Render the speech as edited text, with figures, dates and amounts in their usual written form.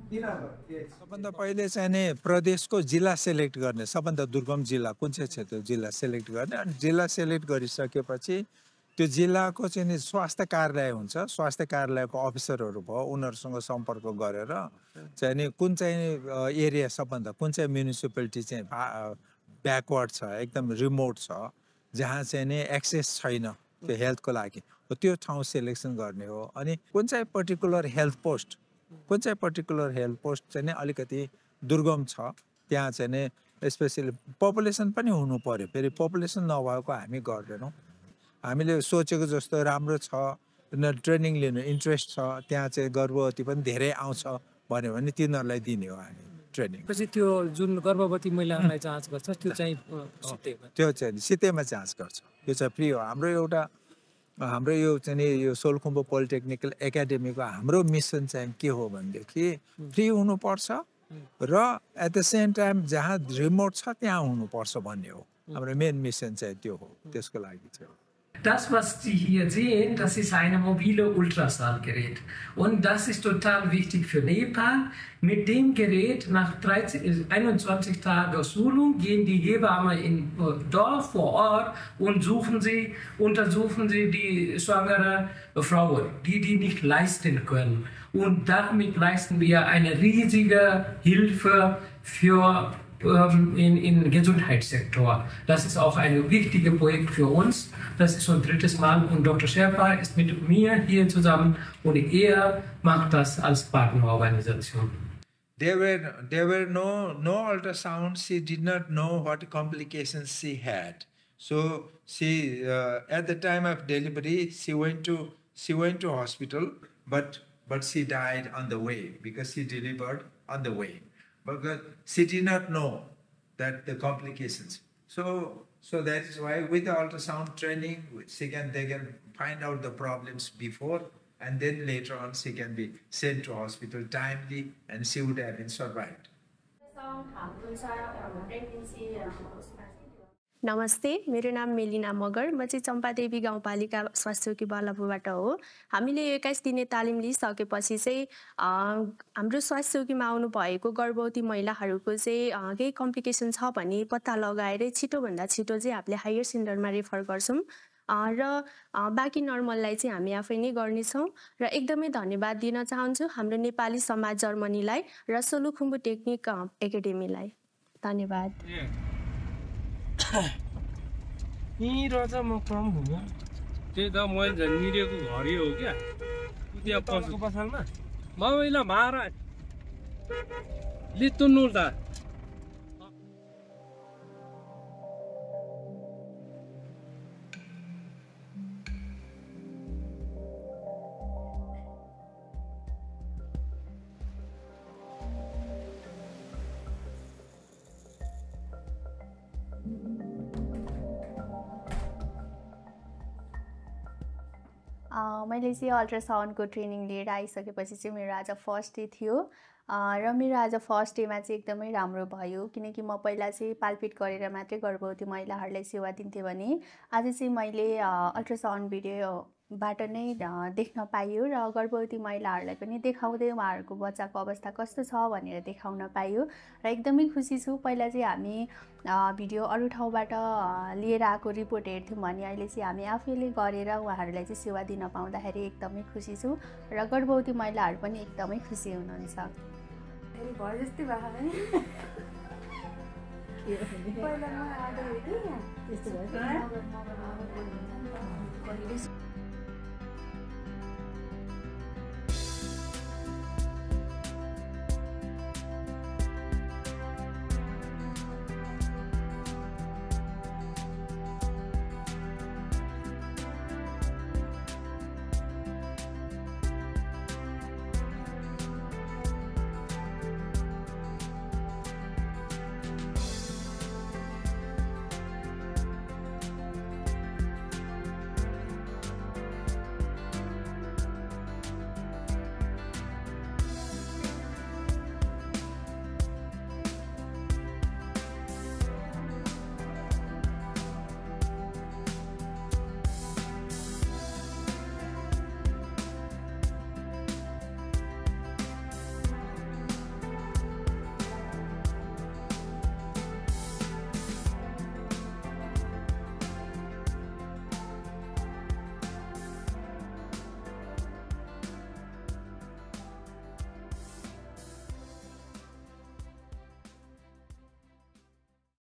सबभन्दा पहिले चाहिँ नि प्रदेशको जिल्ला सेलेक्ट गर्ने, सबभन्दा दुर्गम जिल्ला कुन चाहिँ छ त्यो जिल्ला सेलेक्ट गर्ने। अनि जिल्ला सेलेक्ट गरिसकेपछि त्यो जिल्लाको चाहिँ नि स्वास्थ्य कार्यालय हुन्छ, स्वास्थ्य कार्यालयको अफिसरहरू भयो, उनीहरूसँग सम्पर्क गरेर चाहिँ नि कुन चाहिँ एरिया सबभन्दा, कुन चाहिँ म्युनिसिपालिटी चाहिँ ब्याकवर्ड छ, एकदम रिमोट छ, जहाँ चाहिँ नि एक्सेस छैन त्यो हेल्थको लागि, त्यो ठाउँ सेलेक्सन गर्ने हो। अनि कुन चाहिँ पर्टिकुलर हेल्थ पोस्ट चाहिँ नि अलिकति दुर्गम छ, त्यहाँ चाहिँ नि स्पेसली पपुलेसन पनि हुनु पर्यो। फेरि पपुलेसन नभएको हामी गर्दैनौँ। हामीले सोचेको जस्तो राम्रो छ, ट्रेनिङ लिनु इन्ट्रेस्ट छ, त्यहाँ चाहिँ गर्भवती पनि धेरै आउँछ भन्यो भने तिनीहरूलाई दिने हो हामी ट्रेनिङ। पछि त्यो जुन गर्भवती महिलाहरूलाई जाँच गर्छ त्यो चाहिँ सितेमा जाँच गर्छ। त्यो चाहिँ फ्री हो। हाम्रो यो चाहिँ नि यो सोलुखुम्बु पोलिटेक्निकल एकाडेमीको हाम्रो मिसन चाहिँ के हो भनेदेखि फ्री हुनुपर्छ र एट द सेम टाइम जहाँ रिमोट छ त्यहाँ हुनुपर्छ भन्ने हो। हाम्रो मेन मिसन चाहिँ त्यो हो। त्यसको लागि चाहिँ Das, was Sie hier sehen, das ist ein mobile Ultraschallgerät. Und das ist total wichtig für Nepal. Mit dem Gerät nach 21 Tagen Schulung gehen die Hebammen in Dorf vor Ort und untersuchen sie die schwangere Frauen, die nicht leisten können. Und damit leisten wir eine riesige Hilfe für im Gesundheitssektor. Das ist auch ein wichtiges Projekt für uns. Das ist schon drittes Mal und Dr. Sherpa ist mit mir hier zusammen und er macht das als Partnerorganisation. There were no ultrasound. She did not know what complications she had. So she at the time of delivery she went to hospital, but she died on the way because she delivered on the way. Because she did not know that the complications. So that is why with the ultrasound training, they can find out the problems before, and then later on she can be sent to hospital timely, and she would have been survived. नमस्ते, मेरो नाम मेलिना मगर। म चाहिँ चम्पादेवी गाउँपालिका स्वास्थ्य चौकी बल्लभपुरबाट हो। हामीले 21 दिने तालिम लिइसकेपछि चाहिँ हाम्रो स्वास्थ्य चौकीमा आउनु भएको गर्भवती महिलाहरूको चाहिँ केही कम्प्लिकेसन छ भने पत्ता लगाएर छिटोभन्दा छिटो चाहिँ हामीले हायर सेन्टरमा रेफर गर्छौँ र बाँकी नर्मललाई चाहिँ हामी आफै नै गर्नेछौँ। र एकदमै धन्यवाद दिन चाहन्छु हाम्रो नेपाली समाज जर्मनीलाई र सोलुखुम्बु टेक्निक एकाडेमीलाई। धन्यवाद। यहीँ रहेछ म कम हुँ त्यही त मैले निरेको घरै हो क्या त्यहाँ पसलको पसलमा महिला महाराज लितुन्नु त मैले चाहिँ अल्ट्रासाउन्डको ट्रेनिङ लिएर आइसकेपछि चाहिँ मेरो आज फर्स्ट डे थियो र मेरो आज फर्स्ट डेमा चाहिँ एकदमै राम्रो भयो किनकि म पहिला चाहिँ पालपिट गरेर मात्रै गर्भवती महिलाहरूलाई सेवा दिन्थेँ भने आज चाहिँ मैले अल्ट्रासाउन्ड भिडियोबाट नै देख्न पाइयो र गर्भवती महिलाहरूलाई पनि देखाउँदै उहाँहरूको बच्चाको अवस्था कस्तो छ भनेर देखाउन पाइयो र एकदमै खुसी छु। पहिला चाहिँ हामी भिडियो अरू ठाउँबाट लिएर आएको रिपोर्ट हेर्थ्यौँ भने अहिले चाहिँ हामी आफैले गरेर उहाँहरूलाई चाहिँ सेवा दिन पाउँदाखेरि एकदमै खुसी छु र गर्भवती महिलाहरू पनि एकदमै खुसी हुनुहुन्छ। भयो जस्तै भयो भने पहिला म आउँदाखेरि त्यस्तो भयो